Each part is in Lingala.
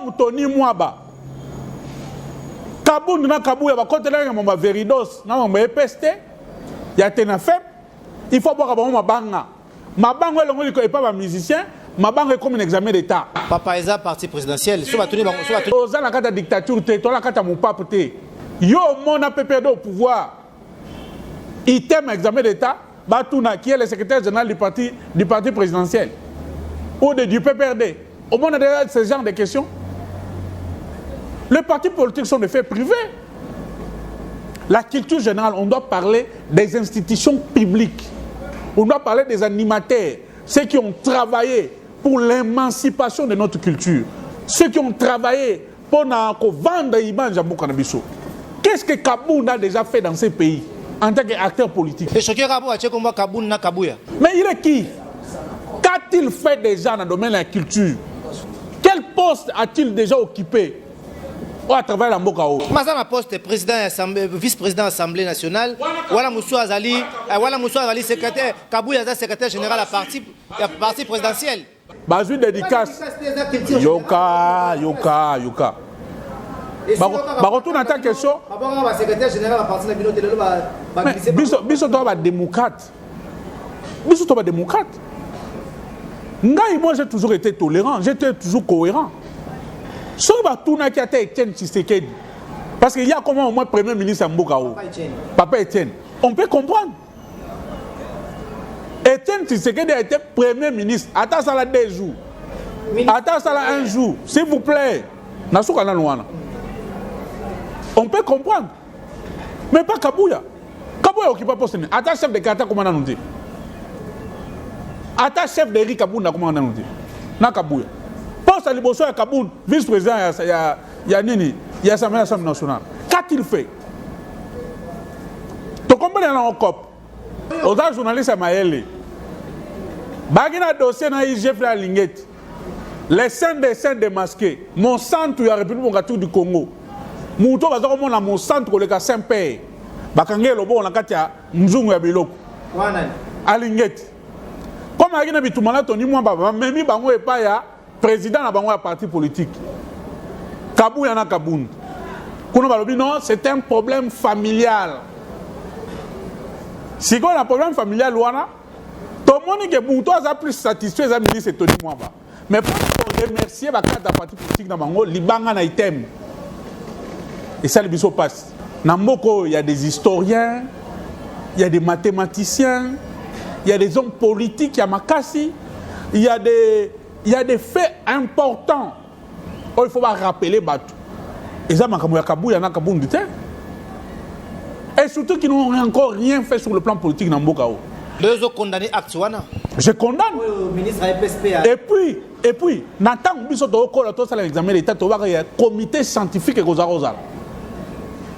l'homme Tony Mwaba. Kaboun na Kabouya ba côté là mon Veridos, na mon EPST. Ya Tenafep. Il faut boire ma banga. Ma banga le ko pas musicien, ma banga comme un examen d'état. Papa Eza parti présidentiel, so ba tuni ba so ba tuni. Oza la carte dictature te, to la carte mon pape te. Yo mon a perdu au pouvoir. Il t'aime examen d'état, Batouna qui est le secrétaire général du parti présidentiel ou du PPRD. Au monde a ce genre de questions. Les partis politiques sont des faits privés. La culture générale, on doit parler des institutions publiques. On doit parler des animateurs, ceux qui ont travaillé pour l'émancipation de notre culture, ceux qui ont travaillé pour vendre l'image à Bukanabiso. Qu'est-ce que Kaboun a déjà fait dans ces pays en tant qu'acteur politique? Et chacun a dit qu'on va Kaboun na Kabouya. Mais il est qui? Qu'a-t-il fait déjà dans le domaine de la culture? Quel poste a-t-il déjà occupé à travers la Mbokao? Mazana poste président vice-président de l'Assemblée nationale. Voilà Moussou Azali secrétaire. Kabouya est secrétaire général à parti présidentiel. Bazou dédicace. Yoka. Barotou dans ta question. Secrétaire général à parti national. Biso toi démocrate. Moi j'ai toujours été tolérant, j'étais toujours cohérent. Ce qui a été Etienne Tshisekedi. Parce qu'il y a comment au moins Premier ministre Mbokao. Papa Etienne. On peut comprendre. Etienne Tshisekedi a été Premier ministre. Attends ça là 2 jours. Attends ça là 1 jour. S'il vous plaît. On peut comprendre. Mais pas Kabouya. Kabouya occupe pas poste. Attends chef de Kata comment on dit. Attends chef de Rick Kaboun comment on dit. Na Kabouya. Poste à Liboso à Kaboun, vice-président, il y a Nini, il y a l'Assemblée nationale. Qu'a-t-il fait? Tu comprends dans le COP? Aux journalistes à Maëlle. Bagina dossier dans l'IGF la Linguette. Les scènes démasqués. Mon centre, il y a la République du Congo. Mouto va dire mon mon centre, le cas Saint-Père. Bakangé le bon, on a katia Mzungu ya Biloko. À Linguette. Comme il y a tout le monde, Tony Mwaba, même si il n'y a président de parti politique. Kabou yana Kaboun. Non, c'est un problème familial. Si on a un problème familial, tout le monde est plus satisfait de ministre Tony Mwaba. Mais pour remercier le parti politique dans Bango, Libanga na item. Et ça, le biso passe. Dans Mboko, il y a des historiens, il y a des mathématiciens, il y a des hommes politiques, il y a Makassi, il y a des faits importants. Oh, il faut pas rappeler Batou. Et ça, et surtout qu'ils n'ont encore rien fait sur le plan politique dans Mbokao. 2 autres condamnés Aktuana. Je condamne. Ministre APSP. Et puis, Nathan Biso de Okola, tout ça, l'examen d'État, il y a un comité scientifique et Rosa.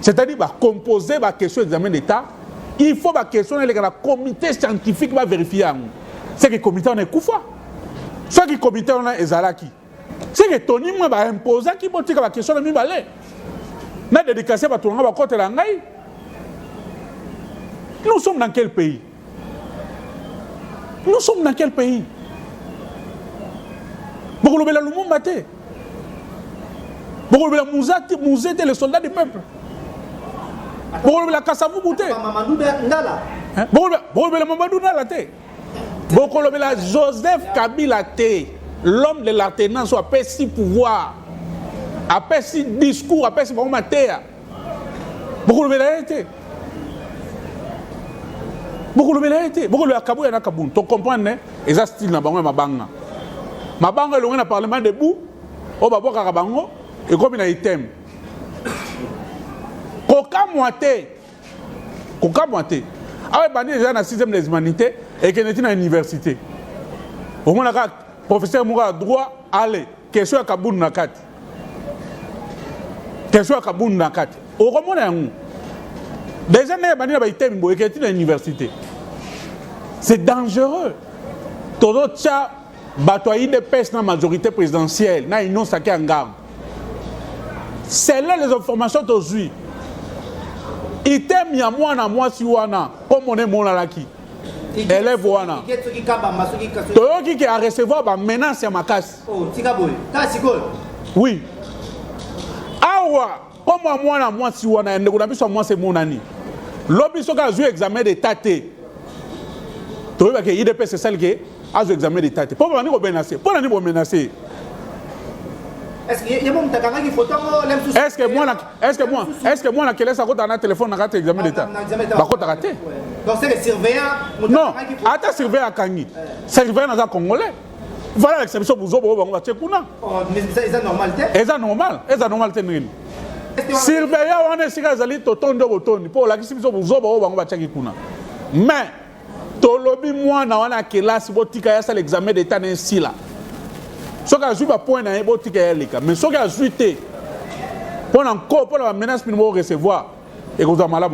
C'est-à-dire, composer la question d'examen d'État, il faut la question le comité scientifique va vérifier. C'est que le comité on est Koufa. C'est que le comité on est Ezalaki. C'est que Tony Mwaba va imposer qui va la question de Mibale. N'a dédicacé à tout le monde va côté la ngaï. Nous sommes dans quel pays? Nous sommes dans quel pays? Bokolobela Lumumba te. Bokolobela Mouzé te, le soldat du peuple. Bokolobela Kasavubu te. Bokolobela Mamadou Ndala te. Bokolobela Joseph Kabila te. L'homme de l'alternance a fait 6 pouvoirs, a fait 6 discours, a fait 6 matières. Bokolobela te. Bokolobela te. Bokolobela Kabouya na Kaboun. Tu comprends, ne? Et ça style na bango mabanga. Mabanga est le parlement debout, au Babo Karabango, et comme il a item. Koka moité. Ah, il est déjà dans la 6e des humanités et qu'il est dans l'université. Au moins, le professeur Moura a droit à aller. Question à Kaboun Nakat. Question à Kaboun Nakat. Au Roman, déjà, il y a item et qu'il est dans l'université. C'est dangereux. Tout le monde batoyer de pêche dans la majorité présidentielle, na une saké en garde. C'est là les informations aujourd'hui. Item ya moi si wana comme on est mon laki. Élève wana. Toyo qui a recevoir ba menace ya makasi. Oh, tika boy. Kasi gol. Oui. Awa, comme moi, si on a un négociation, moi, c'est mon ami. L'objet qui a joué examen d'état. Tu vois que l'IDP, c'est celle qui a joué examen d'état. Pourquoi on a menacé? Pourquoi on a menacé? Est-ce qu'il y a une photo? Est-ce que moi, la quelle ça un téléphone n'a raté examen d'état? Bah, quoi, t'as raté? Donc, c'est le surveillant. Non, attends, surveillant à Kangi. Surveillant dans un Congolais. Voilà l'exception pour Zobo, on va checker. Mais c'est normal. C'est normal. C'est normal. Surveillant, on est sûr que les gens sont pour la question pour Zobo, on va checker. Mais, tolobi moi, na wana classe, botika ya ça l'examen d'état ainsi là. Ce qui a joué point na botika ya leka, mais ce qui a joué pour encore pour la menace pour recevoir et que vous avez malade.